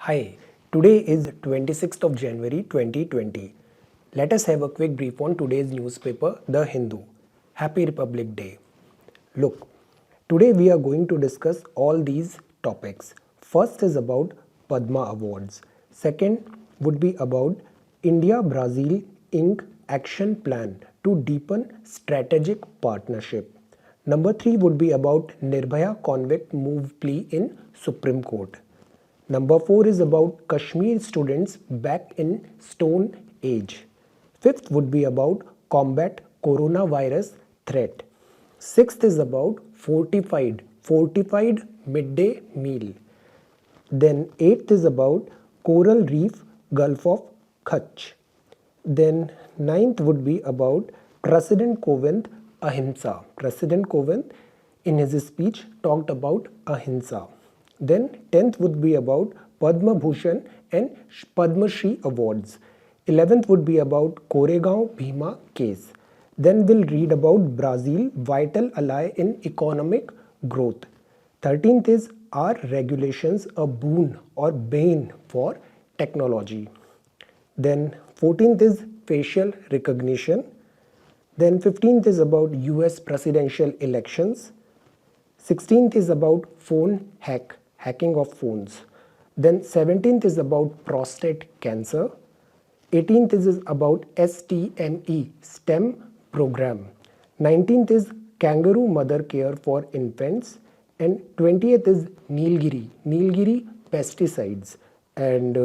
Hi, today is 26th of January 2020. Let us have a quick brief on today's newspaper, The Hindu. Happy Republic Day. Look, today we are going to discuss all these topics. First is about Padma Awards. Second would be about India Brazil Inc. Action Plan to deepen strategic partnership. Number 3 would be about Nirbhaya convict move plea in Supreme Court. Number 4 is about Kashmir students back in Stone Age. Fifth would be about combat coronavirus threat. Sixth is about fortified midday meal. Then eighth is about coral reef Gulf of Kutch. Then ninth would be about President Kovind Ahimsa. President Kovind in his speech talked about Ahimsa. Then 10th would be about Padma Bhushan and Padma Shri awards. 11th would be about Koregaon Bhima case. Then we'll read about Brazil, vital ally in economic growth. 13th is, are regulations a boon or bane for technology? Then 14th is facial recognition. Then 15th is about US presidential elections. 16th is about hacking of phones. Then 17th is about prostate cancer. 18th is about STME, STEM program. 19th is kangaroo mother care for infants. And 20th is Nilgiri pesticides. And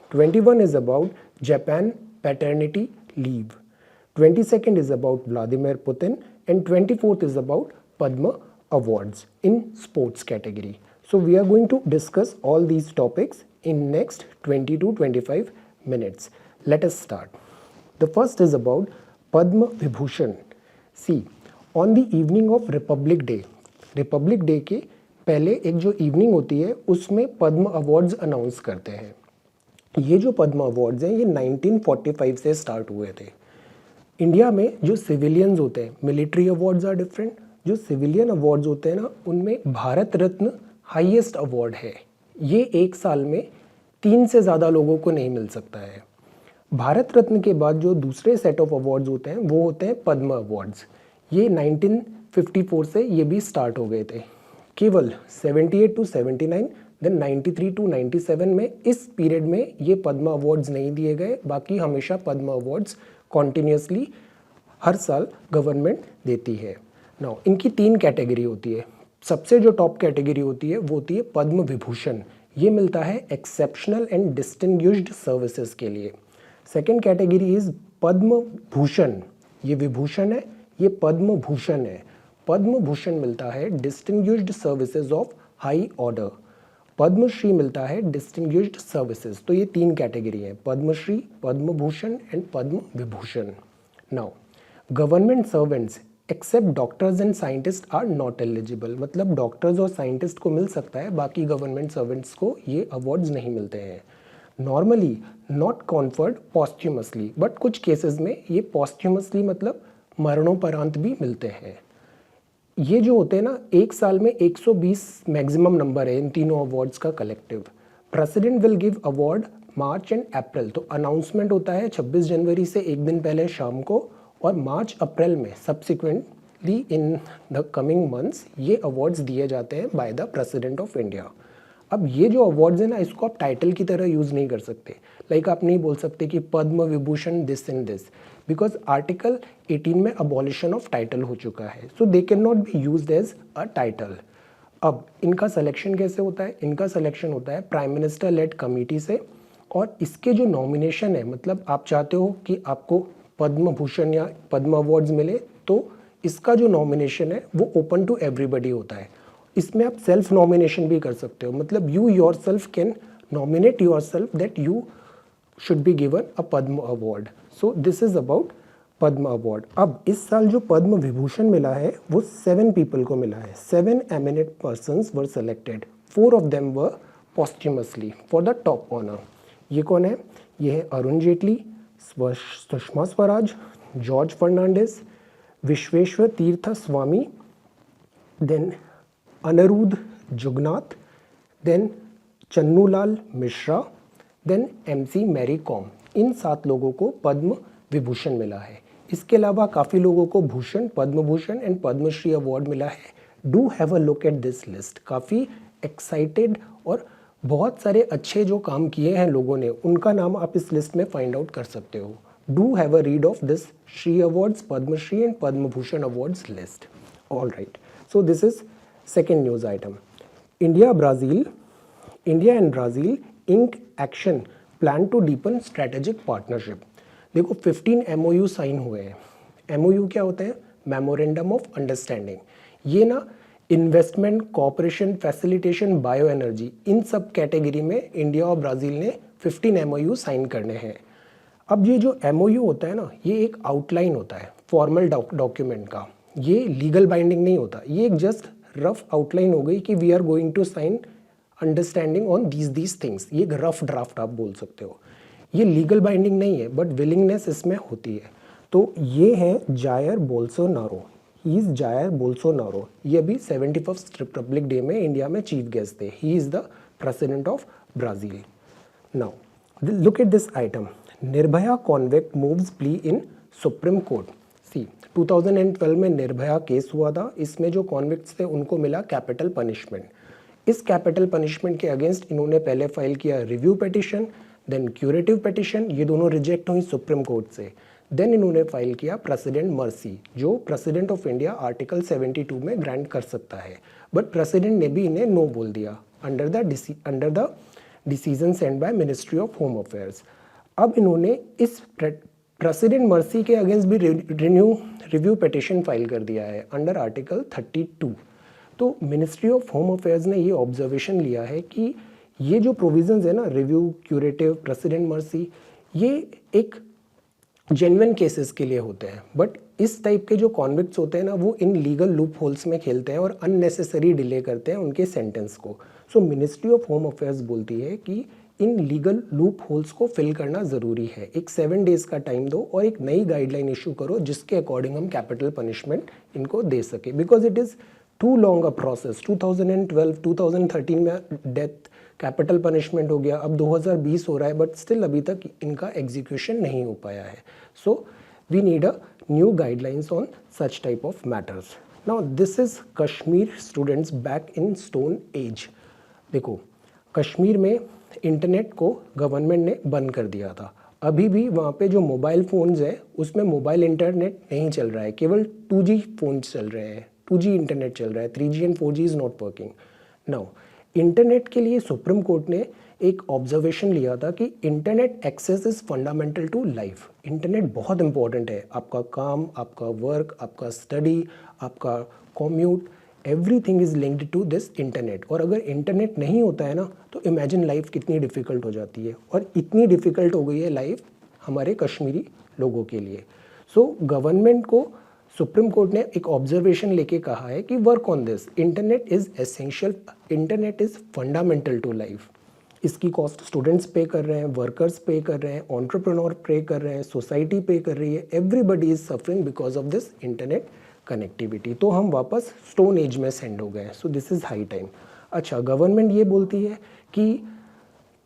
21 is about Japan paternity leave. 22nd is about Vladimir Putin. And 24th is about Padma Awards in sports category. So we are going to discuss all these topics in next 20 to 25 minutes. Let us start. The first is about Padma Vibhushan. See, on the evening of Republic Day के पहले एक जो evening होती है उसमें पद्म awards announce करते हैं. ये जो पद्म अवार्ड्स हैं ये 1945 से स्टार्ट हुए थे. इंडिया में जो सिविलियंस होते हैं, मिलिट्री अवार्ड्स आर डिफरेंट. जो सिविलियन अवार्ड्स होते हैं ना, उनमें भारत रत्न हाईएस्ट अवार्ड है. ये एक साल में 3 से ज़्यादा लोगों को नहीं मिल सकता है. भारत रत्न के बाद जो दूसरे सेट ऑफ अवार्ड्स होते हैं वो होते हैं पद्म अवार्ड्स. ये 1954 से ये भी स्टार्ट हो गए थे. केवल 78 टू 79, देन 93 टू 97 में इस पीरियड में ये पद्म अवार्ड्स नहीं दिए गए. बाकी हमेशा पद्म अवार्ड्स कॉन्टिन्यूसली हर साल गवर्नमेंट देती है. नाउ इनकी 3 कैटेगरी होती है. सबसे जो टॉप कैटेगरी होती है वो होती है पद्म विभूषण. ये मिलता है एक्सेप्शनल एंड डिस्टिंग्विश्ड सर्विसेज के लिए. सेकेंड कैटेगरी इज पद्म भूषण. ये विभूषण है, ये पद्म भूषण है. पद्म भूषण मिलता है distinguished services of high order. Padma Shri मिलता है डिस्टिंग्विश्ड सर्विसेज. तो ये 3 कैटेगरी है, Padma Shri, Padma Bhushan and Padma Vibhushan. Now government servants except doctors and scientist are not eligible. मतलब डॉक्टर्स और साइंटिस्ट को मिल सकता है, बाकी गवर्नमेंट सर्वेंट्स को ये अवार्ड्स नहीं मिलते हैं. Normally not conferred posthumously, but कुछ केसेस में ये पॉस्ट्यूमसली मतलब मरणोपरांत भी मिलते हैं. ये जो होते हैं ना, एक साल में 120 मैक्सिमम नंबर है इन तीनों अवार्ड्स का collective. President will give award March and April. तो अनाउंसमेंट होता है 26 जनवरी से एक दिन पहले शाम को, और मार्च अप्रैल में subsequently in the coming months ये अवार्ड्स दिए जाते हैं by the president of India. अब ये जो अवार्ड्स हैं ना, इसको आप टाइटल की तरह यूज़ नहीं कर सकते. लाइक आप नहीं बोल सकते कि Padma Vibhushan this and this, because article 18 में अबॉलिशन ऑफ टाइटल हो चुका है. So they can not be used as a title. अब इनका सिलेक्शन कैसे होता है? इनका सिलेक्शन होता है प्राइम मिनिस्टर लेड कमेटी से. और इसके जो नॉमिनेशन है, मतलब आप चाहते हो कि आपको पद्म भूषण या पद्म अवार्ड्स मिले, तो इसका जो नॉमिनेशन है वो ओपन टू एवरीबडी होता है. इसमें आप सेल्फ नॉमिनेशन भी कर सकते हो. मतलब you your self can nominate your self that you should be given a Padma award. So this is about Padma award. अब इस साल जो पद्म विभूषण मिला है वो 7 पीपल को मिला है. 7 eminent persons were selected. 4 of them were posthumously for the top honour. ये कौन है? ये है Arun Jaitley, Sushma Swaraj, George Fernandes, Vishweshwar Tirtha Swami, then Anirudh Jugnauth, then Channulal Mishra, then MC Mary Kom. इन 7 लोगों को पद्म विभूषण मिला है। इसके अलावा काफ़ी लोगों को भूषण, पद्म भूषण एंड पद्मश्री अवार्ड मिला है। Do have a look at this list. काफ़ी एक्साइटेड और बहुत सारे अच्छे जो काम किए हैं लोगों ने, उनका नाम आप इस लिस्ट में फाइंड आउट कर सकते हो। Do have a read of this Shri awards, Padmashri and Padma Bhushan awards list. All right, so this is second news item. India and Brazil ink action plan to deepen strategic partnership. देखो 15 MOU sign हुए हैं। MOU क्या होते हैं? Memorandum of understanding. ये ना investment, cooperation, facilitation, bio energy, इन सब कैटेगरी में इंडिया और ब्राज़ील ने 15 MOU साइन करने हैं। अब ये जो MOU होता है ना, ये एक आउटलाइन होता है फॉर्मल डॉक्यूमेंट का। ये लीगल बाइंडिंग नहीं होता, ये एक जस्ट रफ आउटलाइन हो गई कि we are going to sign understanding on these things. ये एक रफ ड्राफ्ट आप बोल सकते हो। ये लीगल बाइंडिंग नहीं है, बट विलिंगनेस इसमें होती है। तो ये है Jair Bolsonaro. He is Jair Bolsonaro. ये अभी 71st रिपब्लिक डे में इंडिया में चीफ गेस्ट थे। He is the president of Brazil. Now look at this item. Nirbhaya convict moves plea in Supreme Court. See 2012 में निर्भया केस हुआ था। इसमें जो कॉन्विक्ट्स थे उनको मिला कैपिटल पनिशमेंट। इस कैपिटल पनिशमेंट के अगेंस्ट इन्होंने पहले फाइल किया review petition, then curative petition. ये दोनों रिजेक्ट हुई सुप्रीम कोर्ट से। देन इन्होंने फाइल किया प्रेसिडेंट मर्सी, जो प्रेसिडेंट ऑफ इंडिया आर्टिकल 72 में ग्रांट कर सकता है। बट प्रेसिडेंट ने भी इन्हें नो बोल दिया under the decision send by ministry of home affairs. अब इन्होंने इस प्रेसिडेंट मर्सी के अगेंस्ट भी रिव्यू पिटिशन फाइल कर दिया है अंडर आर्टिकल 32। तो मिनिस्ट्री ऑफ होम अफेयर्स ने ये ऑब्जर्वेशन लिया है कि ये जो प्रोविजंस है ना, रिव्यू, क्यूरेटिव, प्रेसिडेंट मर्सी, ये एक जेन्युइन केसेस के लिए होते हैं। बट इस टाइप के जो कॉन्विक्ट्स होते हैं ना, वो इन लीगल लूप होल्स में खेलते हैं और अननेसेसरी डिले करते हैं उनके सेंटेंस को। सो मिनिस्ट्री ऑफ होम अफेयर्स बोलती है कि इन लीगल लूप होल्स को फिल करना ज़रूरी है। एक 7 डेज का टाइम दो और एक नई गाइडलाइन इशू करो जिसके अकॉर्डिंग हम कैपिटल पनिशमेंट इनको दे सके। Because it is too long a process. 2012, 2013 में डेथ कैपिटल पनिशमेंट हो गया, अब 2020 हो रहा है, बट स्टिल अभी तक इनका एग्जीक्यूशन नहीं हो पाया है। So we need a new guidelines on such type of matters. Now this is Kashmir students back in stone age. देखो कश्मीर में इंटरनेट को गवर्नमेंट ने बंद कर दिया था। अभी भी वहाँ पे जो मोबाइल फ़ोन्स है उसमें मोबाइल इंटरनेट नहीं चल रहा है, केवल 2G फ़ोन्स चल रहे हैं, 2G इंटरनेट चल रहा है, 3G and 4G is not working. Now internet के लिए सुप्रीम कोर्ट ने एक ऑब्जर्वेशन लिया था कि internet access is fundamental to life. Internet बहुत इंपॉर्टेंट है, आपका काम, आपका वर्क, आपका स्टडी, आपका commute, everything is linked to this internet. और अगर इंटरनेट नहीं होता है ना, तो इमेजिन लाइफ कितनी डिफ़िकल्ट हो जाती है। और इतनी डिफ़िकल्ट हो गई है लाइफ हमारे कश्मीरी लोगों के लिए। सो गवर्नमेंट को सुप्रीम कोर्ट ने एक ऑब्जर्वेशन लेके कहा है कि work on this. Internet is essential, internet is fundamental to life. इसकी कॉस्ट स्टूडेंट्स पे कर रहे हैं, वर्कर्स पे कर रहे हैं, एंटरप्रेन्योर पे कर रहे हैं, सोसाइटी पे कर रही है। Everybody is suffering because of this internet connectivity. तो हम वापस स्टोन एज में सेंड हो गए। सो दिस इज़ हाई टाइम। अच्छा, गवर्नमेंट ये बोलती है कि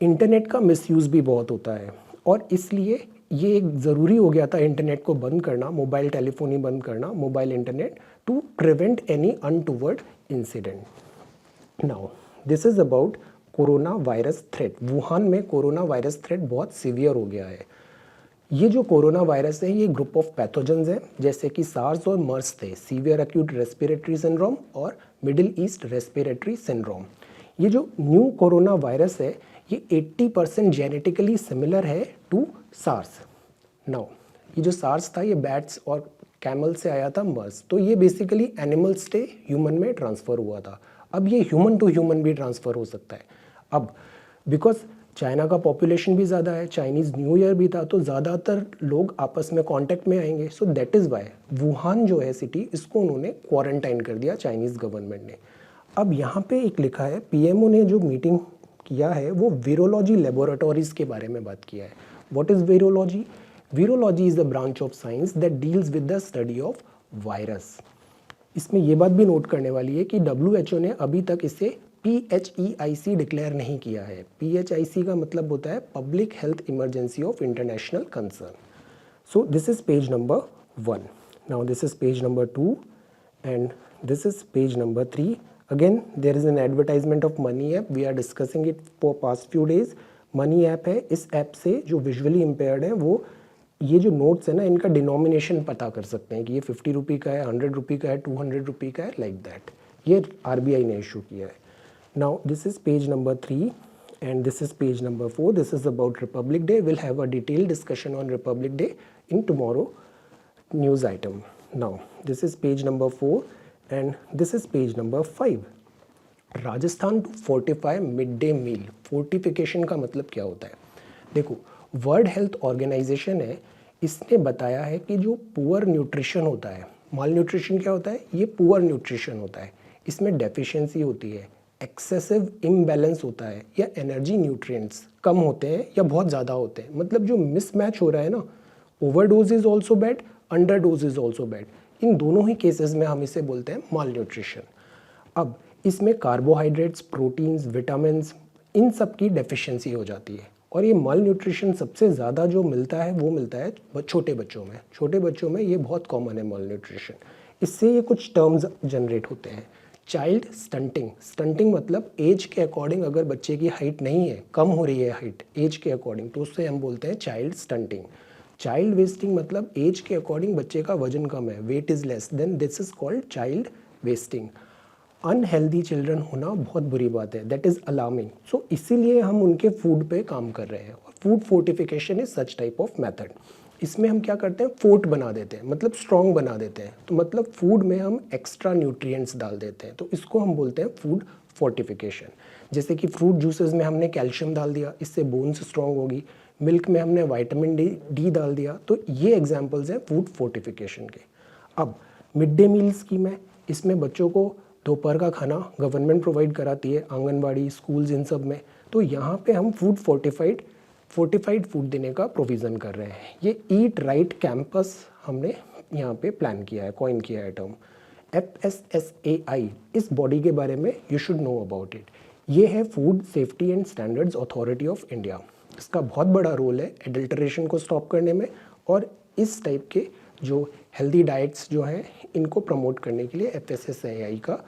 इंटरनेट का मिसयूज़ भी बहुत होता है और इसलिए ये एक ज़रूरी हो गया था इंटरनेट को बंद करना, मोबाइल टेलीफोनी बंद करना, mobile internet, to prevent any untoward incident. Now this is about corona virus threat. Wuhan में कोरोना वायरस थ्रेट बहुत सीवियर हो गया है। ये जो कोरोना वायरस है, ये ग्रुप ऑफ पैथोजेंस हैं, जैसे कि सार्स और मर्स थे, सीवियर एक्यूट रेस्पिरेटरी सिंड्रोम और मिडिल ईस्ट रेस्पिरेटरी सिंड्रोम। ये जो न्यू कोरोना वायरस है, ये 80% जेनेटिकली सिमिलर है टू सार्स। नाउ ये जो सार्स था, ये बैट्स और कैमल से आया था, मर्स। तो ये बेसिकली एनिमल से ह्यूमन में ट्रांसफ़र हुआ था। अब ये ह्यूमन टू ह्यूमन भी ट्रांसफ़र हो सकता है। अब बिकॉज चाइना का पॉपुलेशन भी ज़्यादा है, चाइनीज़ न्यू ईयर भी था, तो ज़्यादातर लोग आपस में कांटेक्ट में आएंगे। So that is why Wuhan जो है सिटी, इसको उन्होंने क्वारंटाइन कर दिया चाइनीज़ गवर्नमेंट ने। अब यहाँ पे एक लिखा है, पीएमओ ने जो मीटिंग किया है वो वीरोलॉजी लेबोरेटरीज़ के बारे में बात किया है। What is virology? Virology is the branch of science that deals with the study of virus. इसमें ये बात भी नोट करने वाली है कि WHO ने अभी तक इसे PHEIC डिक्लेयर नहीं किया है। PHIC का मतलब होता है public health emergency of international concern. So this is page number 1. Now this is page number 2 and this is page number 3. Again there is an advertisement of Money app. We are discussing it for past few days. Money app है, इस app से जो visually impaired है वो ये जो notes है ना इनका डिनोमिनेशन पता कर सकते हैं कि ये 50 रुपी का है, 100 रुपी का है, 200 रुपी का है, लाइक दैट। ये RBI ने इशू किया है। Now this is page number 3 and this is page number 4. This is about Republic Day. We'll have a detailed discussion on Republic Day in tomorrow news item. Now this is page number 4 and this is page number 5. Rajasthan to fortify mid day meal. Fortification का मतलब क्या होता है? देखो, world health organisation है, इसने बताया है कि जो पुअर न्यूट्रिशन होता है, माल न्यूट्रिशन क्या होता है? ये पुअर न्यूट्रिशन होता है, इसमें डेफिशिएंसी होती है, एक्सेसिव इम्बैलेंस होता है, या एनर्जी न्यूट्रिएंट्स कम होते हैं या बहुत ज़्यादा होते हैं। मतलब जो मिसमैच हो रहा है ना, overdose is also bad, underdose is also bad. इन दोनों ही केसेस में हम इसे बोलते हैं माल न्यूट्रिशन। अब इसमें कार्बोहाइड्रेट्स, प्रोटीन्स, विटामिन्स, इन सब की डेफिशिएंसी हो जाती है। और ये माल न्यूट्रिशन सबसे ज़्यादा जो मिलता है वो मिलता है छोटे बच्चों में। छोटे बच्चों में ये बहुत कॉमन है माल न्यूट्रिशन। इससे ये कुछ टर्म्स जनरेट होते हैं। चाइल्ड स्टंटिंग, स्टंटिंग मतलब एज के अकॉर्डिंग अगर बच्चे की हाइट नहीं है, कम हो रही है हाइट एज के अकॉर्डिंग, तो उससे हम बोलते हैं चाइल्ड स्टंटिंग। चाइल्ड वेस्टिंग मतलब एज के अकॉर्डिंग बच्चे का वजन कम है, weight is less, then this is called child wasting. Unhealthy children होना बहुत बुरी बात है, दैट इज़ अलार्मिंग। सो इसीलिए हम उनके फूड पे काम कर रहे हैं। Food fortification is such type of method. इसमें हम क्या करते हैं? फोर्ट बना देते हैं, मतलब स्ट्रॉन्ग बना देते हैं। तो मतलब फूड में हम एक्स्ट्रा न्यूट्रिएंट्स डाल देते हैं, तो इसको हम बोलते हैं फूड फोर्टिफिकेशन। जैसे कि फ्रूट जूसेस में हमने कैल्शियम डाल दिया, इससे बोन्स स्ट्रॉन्ग होगी। मिल्क में हमने विटामिन डी डाल दिया। तो ये एग्जाम्पल्स हैं फूड फोर्टिफिकेशन के। अब मिड डे मील स्कीम है, इसमें बच्चों को दोपहर का खाना गवर्नमेंट प्रोवाइड कराती है, आंगनवाड़ी, स्कूल्स, इन सब में। तो यहाँ पे हम फूड फोर्टिफाइड फूड देने का प्रोविज़न कर रहे हैं। ये ईट राइट कैंपस हमने यहाँ पे प्लान किया है, कॉइन किया है टर्म। FSSAI, इस बॉडी के बारे में you should know about it. ये है food safety and standards authority of India. इसका बहुत बड़ा रोल है एडल्ट्रेशन को स्टॉप करने में, और इस टाइप के जो हेल्दी डाइट्स जो हैं इनको प्रमोट करने के लिए FSSAI का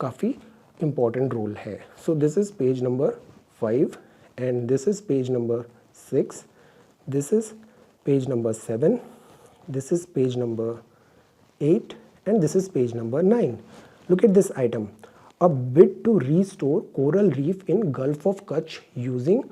काफ़ी इम्पॉर्टेंट रोल है। So this is page number 5 and this is page number 6, this is page number 7, this is page number 8 and this is page number 9. Look at this item. A bid to restore coral reef in Gulf of Kutch using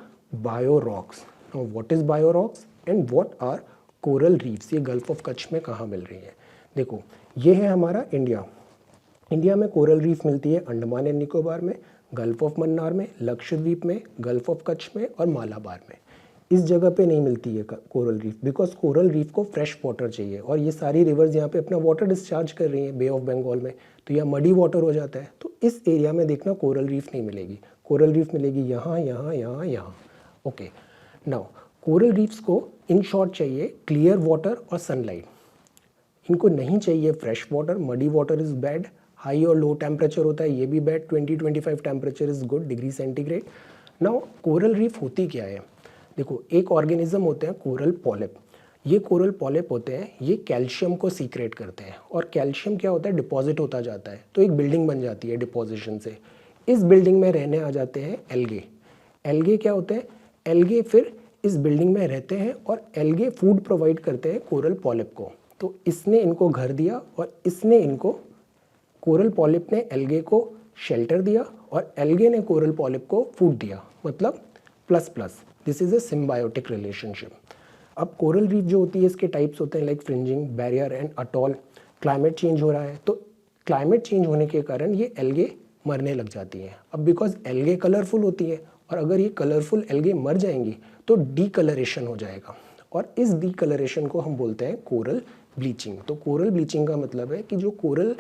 biorocks. Now what is biorocks and what are coral reefs? ये gulf of Kutch में कहाँ मिल रही है? देखो, ये है हमारा India में कोरल रीफ मिलती है अंडमान एंड निकोबार में, गल्फ ऑफ मन्नार में, लक्षद्वीप में, गल्फ ऑफ कच्छ में और मालाबार में। इस जगह पे नहीं मिलती है coral reef, because coral reef को फ्रेश वाटर चाहिए, और ये सारी रिवर्स यहाँ पे अपना वाटर डिस्चार्ज कर रही हैं बे ऑफ बंगाल में, तो यहाँ मडी वाटर हो जाता है। तो इस एरिया में देखना कोरल रीफ नहीं मिलेगी, कोरल रीफ मिलेगी यहाँ यहाँ यहाँ यहाँ। ओके, नाउ कोरल रीफ्स को इन शॉर्ट चाहिए क्लियर वाटर और सनलाइट। इनको नहीं चाहिए fresh water, muddy water is bad, high और लो टेम्परेचर होता है ये भी bad, 20-25 temperature is good degree centigrade. Now coral reef होती क्या है? देखो, एक ऑर्गेनिज्म होते हैं कोरल पॉलिप। ये कोरल पॉलिप होते हैं, ये कैल्शियम को सीक्रेट करते हैं, और कैल्शियम क्या होता है? डिपॉजिट होता जाता है, तो एक बिल्डिंग बन जाती है डिपॉजिशन से। इस बिल्डिंग में रहने आ जाते हैं एल्गे। एल्गे क्या होते हैं? एल्गे फिर इस बिल्डिंग में रहते हैं, और एल्गे फूड प्रोवाइड करते हैं कोरल पॉलिप को। तो इसने इनको घर दिया, और इसने इनको, कोरल पॉलिप ने एल्गे को शेल्टर दिया, और एल्गे ने कोरल पॉलिप को फूड दिया, मतलब plus plus. This is a symbiotic relationship. अब कोरल रीफ जो होती है इसके टाइप्स होते हैं like fringing, barrier and atoll. Climate change हो रहा है, तो क्लाइमेट चेंज होने के कारण ये एल्गे मरने लग जाती हैं। अब बिकॉज एल्गे कलरफुल होती है, और अगर ये कलरफुल एल्गे मर जाएंगी तो डीकलरेशन हो जाएगा, और इस डीकलरेशन को हम बोलते हैं कोरल ब्लीचिंग। तो कोरल ब्लीचिंग का मतलब है कि जो कोरल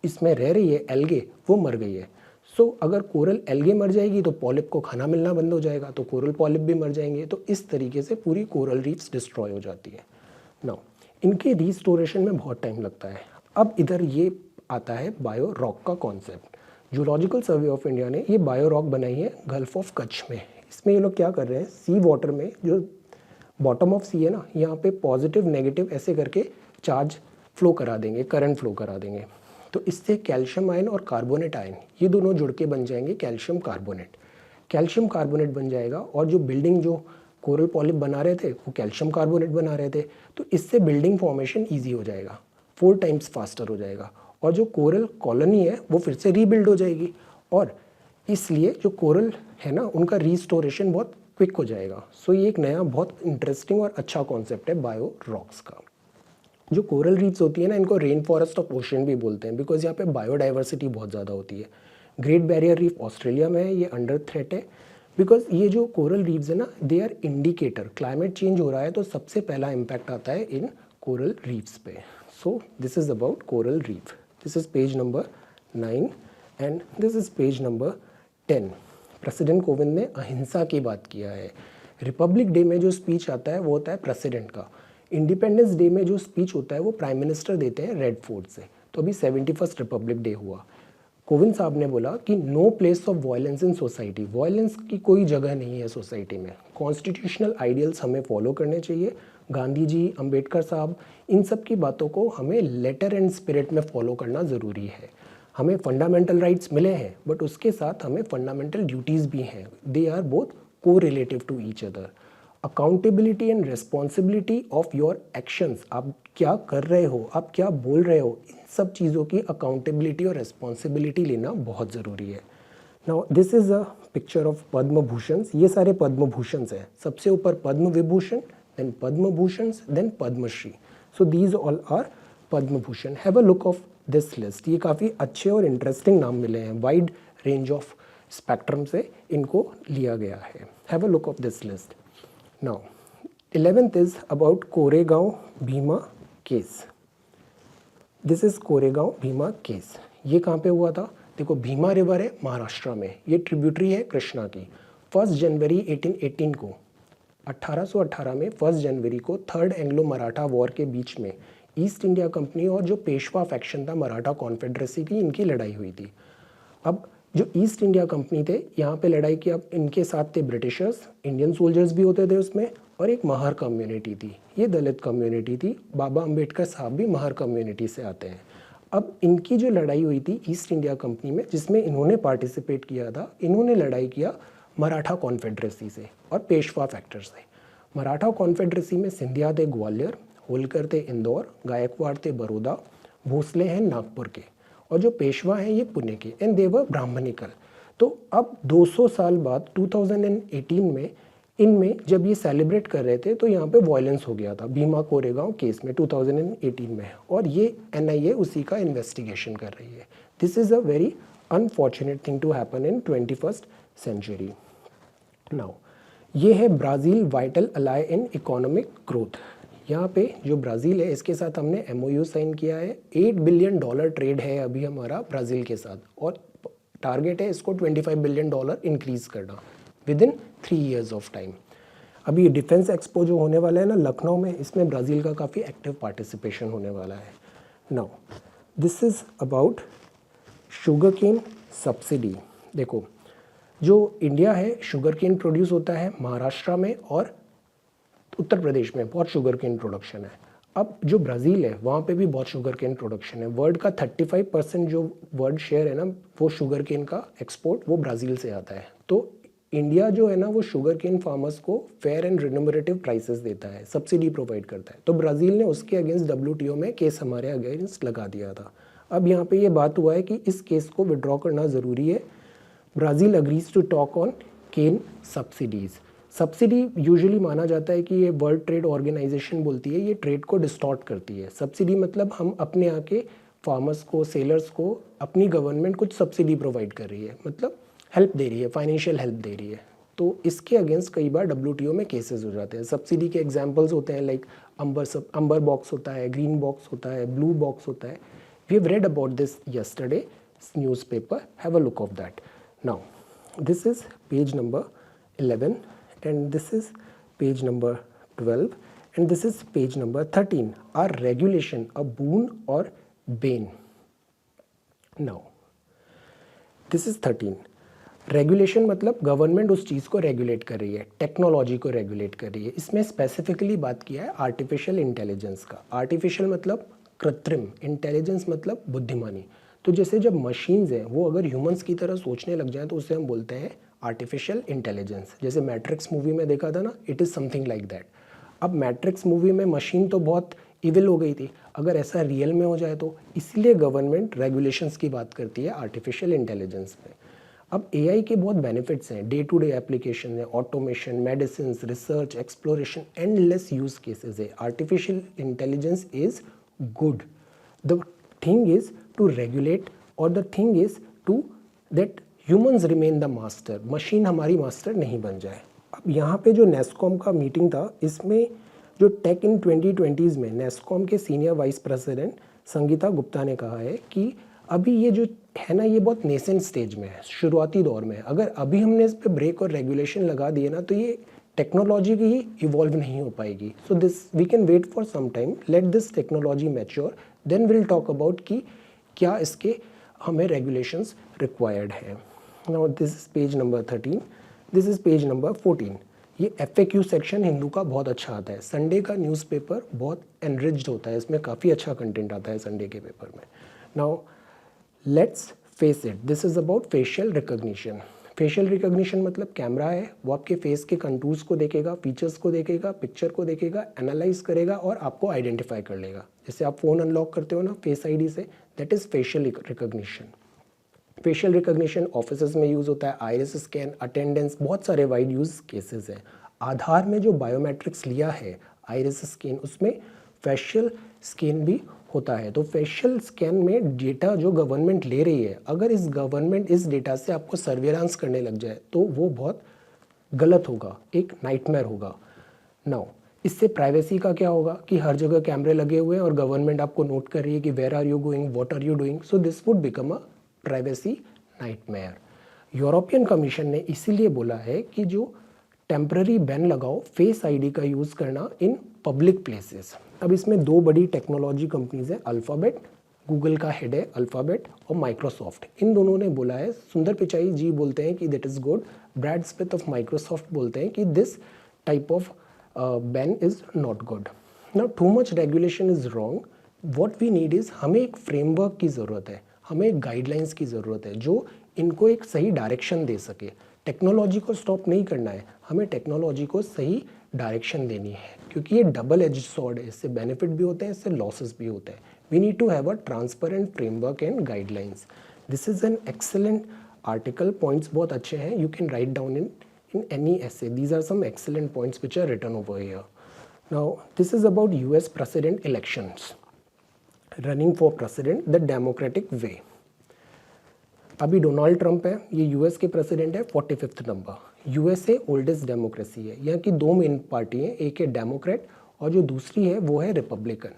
इसमें रह रही है एल्गे वो मर गई है। सो अगर कोरल एल्गे मर जाएगी तो पॉलिप को खाना मिलना बंद हो जाएगा, तो कोरल पॉलिप भी मर जाएंगे। तो इस तरीके से पूरी कोरल रीफ्स डिस्ट्रॉय हो जाती है। नाउ इनके रिस्टोरेशन में बहुत टाइम लगता है। अब इधर ये आता है बायो रॉक का concept. Zoological survey of India ने ये बायो रॉक बनाई है गल्फ ऑफ कच्छ में। इसमें ये लोग क्या कर रहे हैं, सी वाटर में जो बॉटम ऑफ सी है ना, यहाँ पे पॉजिटिव नेगेटिव ऐसे करके चार्ज फ्लो करा देंगे, करंट फ्लो करा देंगे। तो इससे कैल्शियम आयन और कार्बोनेट आयन ये दोनों जुड़ के बन जाएंगे कैल्शियम कार्बोनेट। कैल्शियम कार्बोनेट बन जाएगा और जो बिल्डिंग जो कोरल पॉलिप बना रहे थे वो कैल्शियम कार्बोनेट बना रहे थे, तो इससे बिल्डिंग फॉर्मेशन ईजी हो जाएगा, 4 टाइम्स फास्टर हो जाएगा और जो कोरल कॉलोनी है वो फिर से रीबिल्ड हो जाएगी और इसलिए जो कोरल है ना उनका रिस्टोरेशन बहुत क्विक हो जाएगा। सो ये एक नया बहुत इंटरेस्टिंग और अच्छा कॉन्सेप्ट है बायो रॉक्स का। जो कोरल रीफ्स होती है ना, इनको रेन फॉरेस्ट ऑफ ओशन भी बोलते हैं बिकॉज यहाँ पे बायोडाइवर्सिटी बहुत ज़्यादा होती है। ग्रेट बैरियर रीफ ऑस्ट्रेलिया में है, ये अंडर थ्रेट है बिकॉज ये जो कोरल रीफ्स है ना they are indicator, climate change हो रहा है तो सबसे पहला इम्पैक्ट आता है इन कोरल रीफ्स पे। सो this is about coral reef. This is page number 9 and this is page number 10। President Kovind ने अहिंसा की बात किया है। रिपब्लिक डे में जो स्पीच आता है वो होता है प्रेसिडेंट का। इंडिपेंडेंस डे में जो स्पीच होता है वो प्राइम मिनिस्टर देते हैं रेड फोर्ट से। तो अभी 71st रिपब्लिक डे हुआ। कोविंद साहब ने बोला कि no place of violence in society, violence की कोई जगह नहीं है सोसाइटी में। कॉन्स्टिट्यूशनल आइडियल्स हमें फॉलो करने चाहिए। गांधी जी, अंबेडकर साहब, इन सब की बातों को हमें लेटर एंड स्पिरिट में फॉलो करना ज़रूरी है। हमें फंडामेंटल राइट्स मिले हैं बट उसके साथ हमें फंडामेंटल ड्यूटीज़ भी हैं। They are both correlative to each other. Accountability and responsibility of your actions, आप क्या कर रहे हो, आप क्या बोल रहे हो, इन सब चीज़ों की अकाउंटेबिलिटी और रिस्पॉन्सिबिलिटी लेना बहुत ज़रूरी है। Now this is a picture of Padma Bhushan. ये सारे पद्म भूषण हैं। सबसे ऊपर Padma Vibhushan, then Padma Bhushan, then Padma Shri. So these all are Padma Bhushan. Have a look of this list. ये काफ़ी अच्छे और इंटरेस्टिंग नाम मिले हैं, वाइड रेंज ऑफ स्पेक्ट्रम से इनको लिया गया है। Have a look of this list. Now, 11th is about Koregaon Bhima case. This is Koregaon Bhima case. ये कहाँ पे हुआ था? देखो, भीमा रिवर है महाराष्ट्र में, ये ट्रिब्यूटरी है कृष्णा की। 1 जनवरी 1818 को, 1818 में 1 जनवरी को थर्ड एंग्लो मराठा वॉर के बीच में ईस्ट इंडिया कंपनी और जो पेशवा फैक्शन था मराठा कॉन्फेडरेसी की, इनकी लड़ाई हुई थी। अब जो ईस्ट इंडिया कंपनी थे यहाँ पे लड़ाई की, अब इनके साथ थे ब्रिटिशर्स, इंडियन सोल्जर्स भी होते थे उसमें, और एक महार कम्युनिटी थी, ये दलित कम्युनिटी थी। बाबा अंबेडकर साहब भी महार कम्युनिटी से आते हैं। अब इनकी जो लड़ाई हुई थी ईस्ट इंडिया कंपनी में, जिसमें इन्होंने पार्टिसिपेट किया था, इन्होंने लड़ाई किया मराठा कॉन्फेडरेसी से और पेशवा फैक्टर से। मराठा कॉन्फेडरेसी में सिंधिया थे ग्वालियर, होलकर थे इंदौर, गायकवाड़ थे बड़ौदा, भोसले हैं नागपुर के, और जो पेशवा हैं ये पुणे के, एंड दे वर ब्राह्मणिकल। तो अब 200 साल बाद 2018 में इनमें जब ये सेलिब्रेट कर रहे थे तो यहाँ पे वायलेंस हो गया था भीमा कोरेगांव केस में 2018 में, और ये NIA उसी का इन्वेस्टिगेशन कर रही है। This is a very unfortunate thing to happen in 21st century. Now ये है Brazil vital ally in economic growth. यहाँ पे जो ब्राज़ील है इसके साथ हमने MOU साइन किया है। $8 बिलियन ट्रेड है अभी हमारा ब्राज़ील के साथ, और टारगेट है इसको $25 बिलियन इंक्रीज़ करना with in 3 years of time. अभी डिफेंस एक्सपो जो होने वाला है ना लखनऊ में, इसमें ब्राज़ील का काफ़ी एक्टिव पार्टिसिपेशन होने वाला है। Now this is about sugar cane subsidy. देखो, जो इंडिया है शुगर केन प्रोड्यूस होता है महाराष्ट्र में और उत्तर प्रदेश में बहुत शुगर केन प्रोडक्शन है। अब जो ब्राज़ील है वहाँ पे भी बहुत शुगर केन प्रोडक्शन है। वर्ल्ड का 35% जो वर्ल्ड शेयर है ना वो शुगर केन का एक्सपोर्ट वो ब्राज़ील से आता है। तो इंडिया जो है ना वो शुगर केन फार्मर्स को फेयर एंड रिन्यूमरेटिव प्राइसेस देता है, सब्सिडी प्रोवाइड करता है। तो ब्राज़ील ने उसके अगेंस्ट WTO में केस हमारे अगेंस्ट लगा दिया था। अब यहाँ पे ये बात हुआ है कि इस केस को विड्रॉ करना ज़रूरी है। Brazil agrees to talk on cane subsidies. Subsidy usually माना जाता है कि ये वर्ल्ड ट्रेड ऑर्गेनाइजेशन बोलती है ये ट्रेड को डिस्टॉर्ट करती है। सब्सिडी मतलब हम अपने यहाँ के फार्मर्स को, सेलर्स को अपनी गवर्नमेंट कुछ सब्सिडी प्रोवाइड कर रही है, मतलब हेल्प दे रही है, फाइनेंशियल हेल्प दे रही है। तो इसके अगेंस्ट कई बार WTO में केसेस हो जाते हैं। सब्सिडी के एग्जांपल्स होते हैं लाइक अंबर बॉक्स होता है, ग्रीन बॉक्स होता है, ब्लू बॉक्स होता है। We have read about this yesterday newspaper, have a look of that. Now this is page number 11 and this is page number 12 and this is page number 13. Are regulation a boon or bane? Now this is 13। Regulation मतलब government उस चीज़ को regulate कर रही है, technology को regulate कर रही है। इसमें स्पेसिफिकली बात किया है आर्टिफिशियल इंटेलिजेंस का। आर्टिफिशियल मतलब कृत्रिम, इंटेलिजेंस मतलब बुद्धिमानी। तो जैसे जब मशीन्स हैं वो अगर ह्यूमंस की तरह सोचने लग जाए तो उसे हम बोलते हैं आर्टिफिशियल इंटेलिजेंस। जैसे मैट्रिक्स मूवी में देखा था ना, it is something like that. अब मैट्रिक्स मूवी में मशीन तो बहुत इविल हो गई थी, अगर ऐसा रियल में हो जाए तो इसलिए गवर्नमेंट रेगुलेशंस की बात करती है आर्टिफिशियल इंटेलिजेंस में। अब एआई के बहुत बेनिफिट्स हैं, डे टू डे एप्लीकेशन है, automation, medicine, research, exploration, endless use cases है। Artificial intelligence is good. The thing is to regulate और the thing is to that humans remain the master, machine हमारी master नहीं बन जाए। अब यहाँ पे जो नेस्कॉम का मीटिंग था, इसमें जो टेक इन 2020s में नेस्कॉम के senior vice president Sangeeta Gupta ने कहा है कि अभी ये जो है ना, ये बहुत नेसेंट स्टेज में है, शुरुआती दौर में है। अगर अभी हमने इस पर ब्रेक और रेगुलेशन लगा दिए ना तो ये टेक्नोलॉजी की इवॉल्व नहीं हो पाएगी। So this we can wait for some time, let this technology mature, then will talk about कि क्या इसके हमें रेगुलेशंस रिक्वायर्ड है। Now this is page number 13, this is page number 14। ये FAQ सेक्शन हिंदू का बहुत अच्छा आता है। संडे का न्यूज़पेपर बहुत एनरिच्ड होता है, इसमें काफ़ी अच्छा कंटेंट आता है संडे के पेपर में। Now let's face it, this is about facial recognition. Facial recognition मतलब कैमरा है, वो आपके फेस के कंटूर्स को देखेगा, फीचर्स को देखेगा, पिक्चर को देखेगा, एनालाइज करेगा और आपको आइडेंटिफाई कर लेगा। जैसे आप फ़ोन अनलॉक करते हो ना फेस ID से, that is facial recognition. Facial recognition offices में यूज़ होता है, आइरिस स्कैन, अटेंडेंस, बहुत सारे वाइड यूज़ केसेस हैं। आधार में जो बायोमेट्रिक्स लिया है आइरिस स्कैन, उसमें फेशियल स्कैन भी होता है। तो फेशियल स्कैन में डेटा जो गवर्नमेंट ले रही है, अगर गवर्नमेंट इस डेटा से आपको सर्वेलांस करने लग जाए तो वो बहुत गलत होगा, एक नाइटमेयर होगा। नाउ इससे प्राइवेसी का क्या होगा कि हर जगह कैमरे लगे हुए हैं और गवर्नमेंट आपको नोट कर रही है कि where are you going, what are you doing. So this would become a privacy nightmare. European Commission ने इसीलिए बोला है कि जो टेम्पररी बैन लगाओ फेस ID का यूज़ करना इन पब्लिक प्लेसेस। अब इसमें दो बड़ी टेक्नोलॉजी कंपनीज हैं, अल्फ़ाबेट, गूगल का हेड है अल्फ़ाबेट, और माइक्रोसॉफ्ट। इन दोनों ने बोला है, सुंदर पिचाई जी बोलते हैं कि that is good, Brad Smith of Microsoft बोलते हैं कि this type of ban is not good. Now too much regulation is wrong, what we need is, हमें एक फ्रेमवर्क की ज़रूरत है, हमें एक गाइडलाइंस की ज़रूरत है जो इनको एक सही डायरेक्शन दे सके। टेक्नोलॉजी को स्टॉप नहीं करना है, हमें टेक्नोलॉजी को सही डायरेक्शन देनी है, क्योंकि ये डबल एज सॉर्ड है, इससे बेनिफिट भी होते हैं, इससे लॉसेस भी होते हैं। We need to have a transparent framework and guidelines. This is an excellent article, points बहुत अच्छे हैं, you can write down in any essay. These are some excellent points which are written over here. Now this is about US president elections, running for president the democratic way. अभी Donald Trump है, ये US के president है, 45th number. USA oldest democracy है, यहाँ की दो main party हैं, एक है डेमोक्रेट और जो दूसरी है वो है रिपब्लिकन।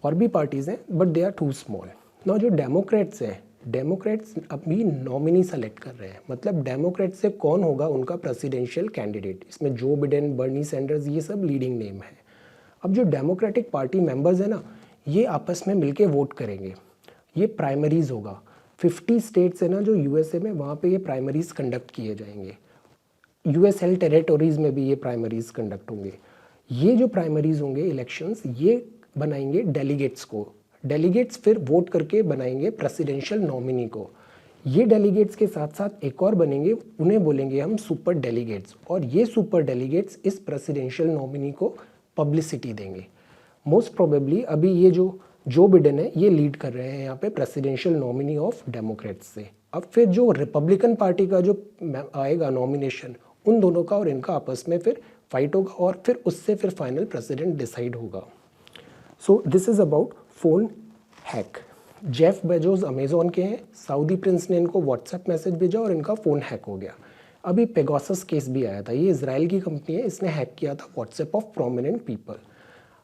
और भी पार्टीज़ हैं but they are too small. ना जो डेमोक्रेट्स हैं, डेमोक्रेट्स अभी नॉमिनी सेलेक्ट कर रहे हैं, मतलब डेमोक्रेट से कौन होगा उनका प्रेसिडेंशियल कैंडिडेट। इसमें जो बिडेन, बर्नी सैंडर्स, ये सब लीडिंग नेम है। अब जो डेमोक्रेटिक पार्टी मेंबर्स हैं ना, ये आपस में मिलके वोट करेंगे, ये प्राइमरीज होगा। 50 स्टेट्स है ना जो यूएसए में, वहाँ पे ये प्राइमरीज कंडक्ट किए जाएंगे। यूएस हेल्ड टेरिटोरीज में भी ये प्राइमरीज कंडक्ट होंगे। ये जो प्राइमरीज होंगे इलेक्शंस, ये बनाएंगे डेलीगेट्स को, डेलीगेट्स फिर वोट करके बनाएंगे प्रेसिडेंशियल नॉमिनी को। ये डेलीगेट्स के साथ साथ एक और बनेंगे, उन्हें बोलेंगे हम सुपर डेलीगेट्स, और ये सुपर डेलीगेट्स इस प्रेसिडेंशियल नॉमिनी को पब्लिसिटी देंगे। मोस्ट प्रोबेबली अभी ये जो बिडेन है ये लीड कर रहे हैं यहाँ पे प्रेसिडेंशियल नॉमिनी ऑफ डेमोक्रेट्स से। अब फिर जो रिपब्लिकन पार्टी का जो आएगा नॉमिनेशन, उन दोनों का और इनका आपस में फिर फाइट होगा और फिर उससे फिर फाइनल प्रेसिडेंट डिसाइड होगा। सो this is about phone hack. Jeff Bezos Amazon के हैं, सऊदी प्रिंस ने इनको व्हाट्सएप मैसेज भेजा और इनका फ़ोन हैक हो गया। अभी पेगासस केस भी आया था, ये इजराइल की कंपनी है, इसने हैक किया था व्हाट्सएप ऑफ प्रोमिनेंट पीपल।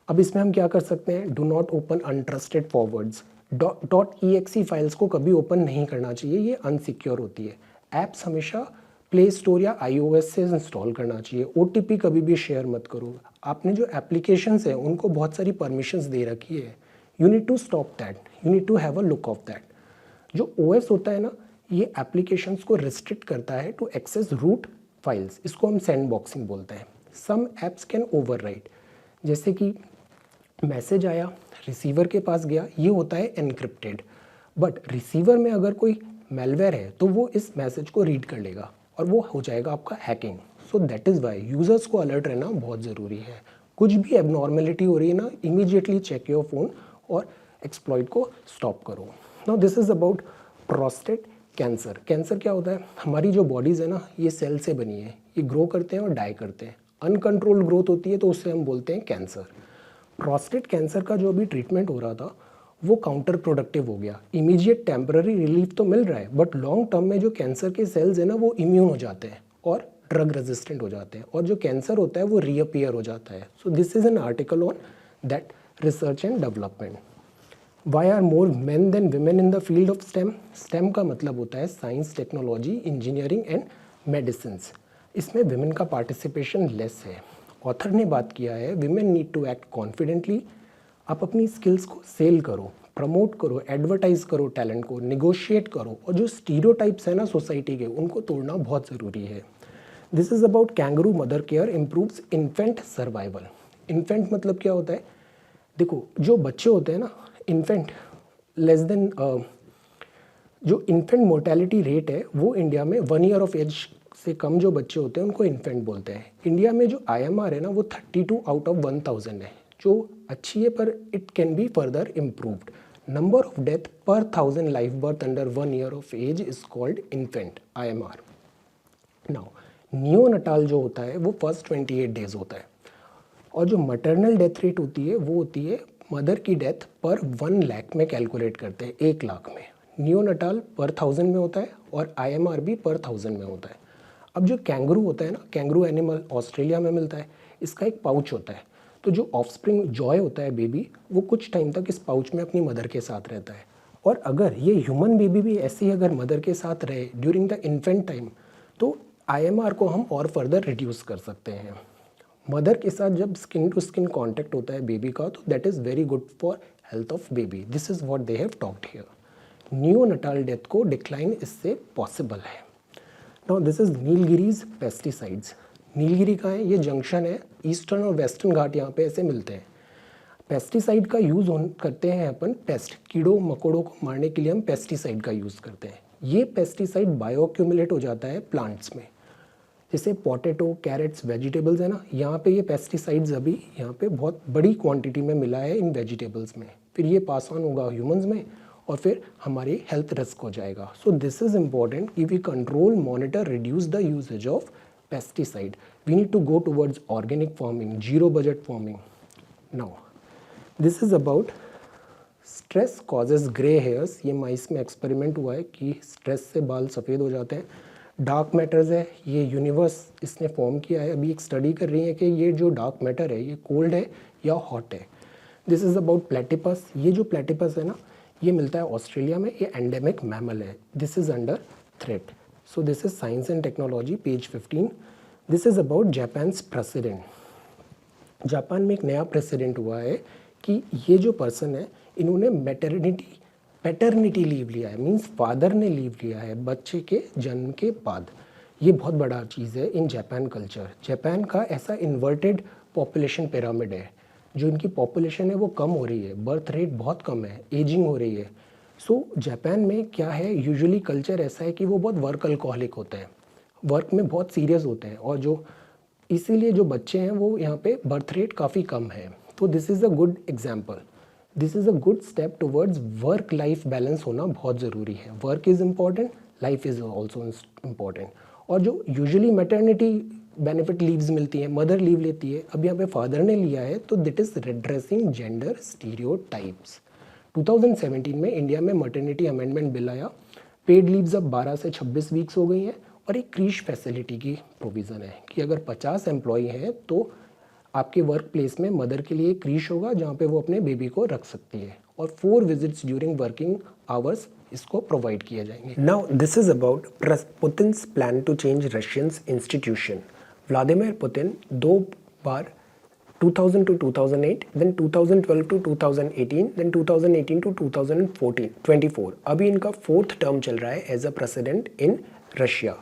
अब इसमें हम क्या कर सकते हैं, do not open untrusted forwards. .exe files को कभी ओपन नहीं करना चाहिए, ये अनसिक्योर होती है। ऐप्स हमेशा प्ले स्टोर या iOS से इंस्टॉल करना चाहिए। OTP कभी भी शेयर मत करो। आपने जो एप्लीकेशंस हैं उनको बहुत सारी परमिशंस दे रखी है, you need to stop that, you need to have a look of that. जो OS होता है ना, ये एप्लीकेशंस को रिस्ट्रिक्ट करता है टू एक्सेस रूट फाइल्स, इसको हम सैंडबॉक्सिंग बोलते हैं। सम एप्स कैन ओवरराइट, जैसे कि मैसेज आया, रिसीवर के पास गया, ये होता है एनक्रिप्टेड, बट रिसीवर में अगर कोई मेलवेयर है तो वो इस मैसेज को रीड कर लेगा और वो हो जाएगा आपका hacking. So that is why users को अलर्ट रहना बहुत ज़रूरी है। कुछ भी एबनॉर्मेलिटी हो रही है ना, इमीडिएटली चेक योर फोन और एक्सप्लॉइट को स्टॉप करो। Now this is about prostate cancer. Cancer क्या होता है, हमारी जो बॉडीज़ है ना, ये सेल से बनी है, ये ग्रो करते हैं और डाई करते हैं। अनकंट्रोल्ड ग्रोथ होती है तो उससे हम बोलते हैं कैंसर। प्रोस्टेट कैंसर का जो अभी ट्रीटमेंट हो रहा था वो काउंटर प्रोडक्टिव हो गया। इमीडिएट टेम्पररी रिलीफ तो मिल रहा है, बट लॉन्ग टर्म में जो कैंसर के सेल्स हैं ना वो इम्यून हो जाते हैं और ड्रग रेजिस्टेंट हो जाते हैं, और जो कैंसर होता है वो रीअपियर हो जाता है। So this is an article on that research and development. Why are more men than women in the field of STEM. STEM का मतलब होता है science, technology, engineering and medicines. इसमें विमेन का पार्टिसिपेशन लेस है। ऑथर ने बात किया है women need to act confidently. आप अपनी स्किल्स को सेल करो, प्रमोट करो, एडवर्टाइज करो टैलेंट को, निगोशिएट करो, और जो स्टीरियोटाइप्स है ना सोसाइटी के, उनको तोड़ना बहुत ज़रूरी है। This is about kangaroo mother care improves infant survival. Infant मतलब क्या होता है, देखो जो बच्चे होते हैं ना, इन्फेंट लेस देन जो इन्फेंट मोर्टेलिटी रेट है वो इंडिया में 1 ईयर ऑफ एज से कम जो बच्चे होते हैं उनको इन्फेंट बोलते हैं। इंडिया में जो IMR है ना वो 32 आउट ऑफ 1000 है, जो अच्छी है, पर it can be further improved. Number of death per 1000 life birth under 1 year of age is called infant IMR। Now neonatal जो होता है वो फर्स्ट 28 डेज होता है, और जो मटर्नल डेथ रेट होती है वो होती है मदर की डेथ पर 1 लाख में कैलकुलेट करते हैं, 1 लाख में। नियोनटाल पर 1000 में होता है और IMR भी पर 1000 में होता है। अब जो कैंगरू होता है ना, कैंगरू एनिमल ऑस्ट्रेलिया में मिलता है, इसका एक पाउच होता है, तो जो ऑफस्प्रिंग जॉय होता है बेबी, वो कुछ टाइम तक इस पाउच में अपनी मदर के साथ रहता है। और अगर ये ह्यूमन बेबी भी ऐसे ही अगर मदर के साथ रहे ड्यूरिंग द इन्फेंट टाइम, तो IMR को हम और फर्दर रिड्यूस कर सकते हैं। मदर के साथ जब स्किन टू स्किन कॉन्टैक्ट होता है बेबी का, तो that is very good for health of baby. This is what they have talked here. Neonatal death को डिक्लाइन इससे पॉसिबल है। Now this is Nilgiris pesticides. Nilgiri का है, ये जंक्शन है, ईस्टर्न और वेस्टर्न घाट यहाँ पे ऐसे मिलते हैं। पेस्टिसाइड का यूज़ करते हैं अपन पेस्ट, कीड़ों मकोड़ों को मारने के लिए हम पेस्टिसाइड का यूज़ करते हैं। ये पेस्टिसाइड बायोअक्यूमुलेट हो जाता है प्लांट्स में, जैसे पोटैटो, कैरेट्स, वेजिटेबल्स है ना, यहाँ पे ये पेस्टिसाइड्स अभी यहाँ पे बहुत बड़ी क्वांटिटी में मिला है इन वेजिटेबल्स में, फिर ये पास ऑन होगा ह्यूमंस में और फिर हमारी हेल्थ रिस्क हो जाएगा। सो दिस इज़ इम्पॉर्टेंट कि we control, monitor, reduce the usage of pesticide. We need to go towards organic farming, zero budget farming. Now, this is about stress causes gray hairs. ये माइस में experiment हुआ है कि stress से बाल सफ़ेद हो जाते हैं। डार्क मैटर्स है, ये यूनिवर्स इसने फॉर्म किया है। अभी एक स्टडी कर रही है कि ये जो डार्क मैटर है ये कोल्ड है या हॉट है। This is about platypus. ये जो प्लेटिपस है ना, ये मिलता है ऑस्ट्रेलिया में, ये एंडेमिक मैमल है। This is under threat. So this is Science and Technology, page 15. This is about Japan's precedent. Japan में एक नया प्रेसिडेंट हुआ है कि ये जो पर्सन है, इन्होंने पैटर्निटी लीव लिया है, मीन्स फादर ने लीव लिया है बच्चे के जन्म के बाद। ये बहुत बड़ा चीज़ है इन जापान कल्चर। जापान का ऐसा इन्वर्टेड पॉपुलेशन पिरामिड है, जो इनकी पॉपुलेशन है वो कम हो रही है, बर्थ रेट बहुत कम है, एजिंग हो रही है। सो जापान में क्या है, यूजुअली कल्चर ऐसा है कि वो बहुत वर्क अल्कोहलिक होते हैं, वर्क में बहुत सीरियस होते हैं, और जो इसीलिए जो बच्चे हैं वो यहाँ पे बर्थ रेट काफ़ी कम है। तो this is a good example, this is a good step towards work life balance होना बहुत ज़रूरी है। Work is important, life is also important. और जो यूजुअली मैटरनिटी बेनिफिट लीव्स मिलती हैं, मदर लीव लेती है, अब यहाँ पे फादर ने लिया है, तो दिट इज़ रेड्रेसिंग जेंडर स्टीरियोटाइप्स। 2017 में इंडिया में मटर्निटी अमेंडमेंट बिल आया। पेड लीव्स अब 12 से 26 वीक्स हो गई हैं, और एक क्रीश फैसिलिटी की प्रोविज़न है कि अगर 50 एम्प्लॉई हैं तो आपके वर्क प्लेस में मदर के लिए क्रीश होगा जहाँ पे वो अपने बेबी को रख सकती है, और 4 विजिट्स ड्यूरिंग वर्किंग आवर्स इसको प्रोवाइड किए जाएंगे। Now this is about Putin's plan to change Russians institution. Vladimir Putin 2 बार 2000 to 2008, then 2012 to 2018, then 2018 to 2024. अभी इनका 4th टर्म चल रहा है as a president in Russia.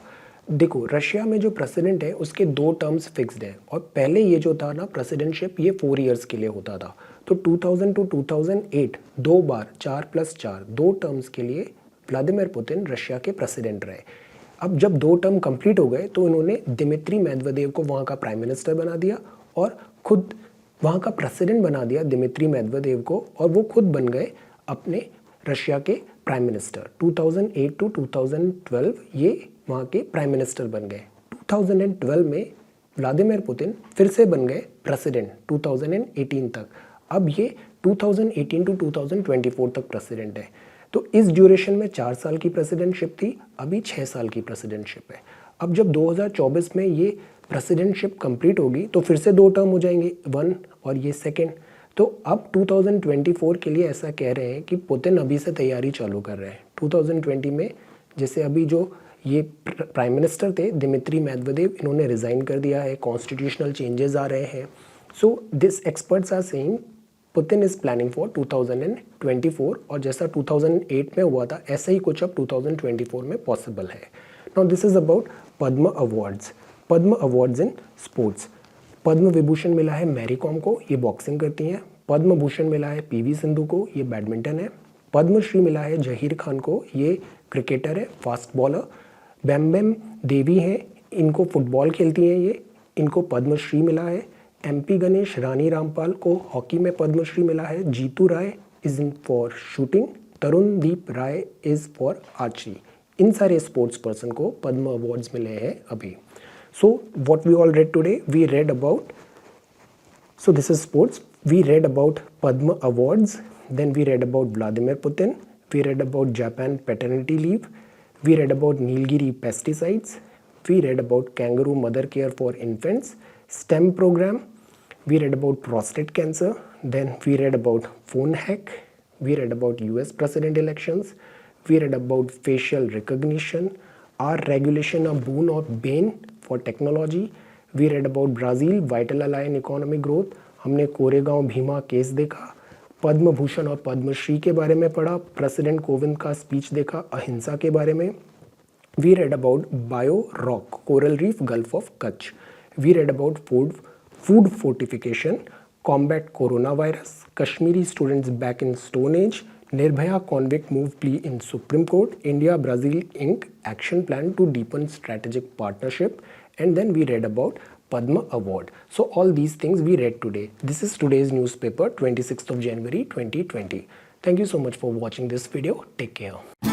देखो रशिया में जो प्रेसिडेंट है उसके 2 टर्म्स फिक्स्ड है, और पहले ये जो था ना प्रेसिडेंटशिप ये 4 इयर्स के लिए होता था। तो 2000 टू 2008 2 बार 4+4 2 टर्म्स के लिए व्लादिमीर पुतिन रशिया के प्रेसिडेंट रहे। अब जब 2 टर्म कंप्लीट हो गए तो इन्होंने दिमित्री मेदवेदेव को वहाँ का प्राइम मिनिस्टर बना दिया और खुद वहाँ का प्रेसिडेंट बना दिया दिमित्री मेदवेदेव को, और वो खुद बन गए अपने रशिया के प्राइम मिनिस्टर। 2008 टू 2012 ये वहाँ के प्राइम मिनिस्टर बन गए। 2012 में व्लादिमीर पुतिन फिर से बन गए प्रेसिडेंट 2018 तक। अब ये 2018 टू 2024 तक प्रेसिडेंट है। तो इस ड्यूरेशन में 4 साल की प्रेसिडेंटशिप थी, अभी 6 साल की प्रेसिडेंटशिप है। अब जब 2024 में ये प्रेसिडेंटशिप कंप्लीट होगी तो फिर से 2 टर्म हो जाएंगे, 1 और ये 2nd। तो अब 2024 के लिए ऐसा कह रहे हैं कि पुतिन अभी से तैयारी चालू कर रहे हैं। 2020 में जैसे अभी जो ये प्राइम मिनिस्टर थे दिमित्री मेदवेदेव, इन्होंने रिज़ाइन कर दिया है, कॉन्स्टिट्यूशनल चेंजेस आ रहे हैं। So this experts are saying Putin is planning for 2024, और जैसा 2008 में हुआ था ऐसा ही कुछ अब 2024 में पॉसिबल है। Now this is about Padma awards. Padma awards in sports. Padma Vibhushan मिला है मैरी कॉम को, ये बॉक्सिंग करती हैं। पद्म भूषण मिला है पीवी सिंधु को, ये बैडमिंटन है। पद्मश्री मिला है जहीर खान को, ये क्रिकेटर है, फास्ट बॉलर। बैम बैम देवी हैं, इनको फुटबॉल खेलती हैं ये, इनको पद्मश्री मिला है। MP गणेश रानी रामपाल को हॉकी में पद्मश्री मिला है। Jitu Rai is in for shooting, Tarundeep Rai is for archery. इन सारे स्पोर्ट्स पर्सन को पद्म अवार्ड्स मिले हैं अभी। So what we all read today, we read about, so this is sports, we read about Padma awards, then we read about Vladimir Putin, we read about Japan paternity leave, we read about Nilgiri pesticides, we read about kangaroo mother care for infants, STEM program, we read about prostate cancer, then we read about phone hack, we read about US president elections, we read about facial recognition, are regulation a boon or bane for technology, we read about Brazil vital ally in economic growth, हमने Koregaon Bhima case देखा, पद्म भूषण और पद्मश्री के बारे में पढ़ा, president Kovind का speech देखा अहिंसा के बारे में। We read about bio rock, coral reef, Gulf of Kutch. We read about food fortification, combat coronavirus, Kashmiri students back in Stone Age, Nirbhaya convict move plea in Supreme Court, India-Brazil Inc. action plan to deepen strategic partnership, and then we read about Padma Award. So all these things we read today. This is today's newspaper, 26th of January 2020. Thank you so much for watching this video. Take care.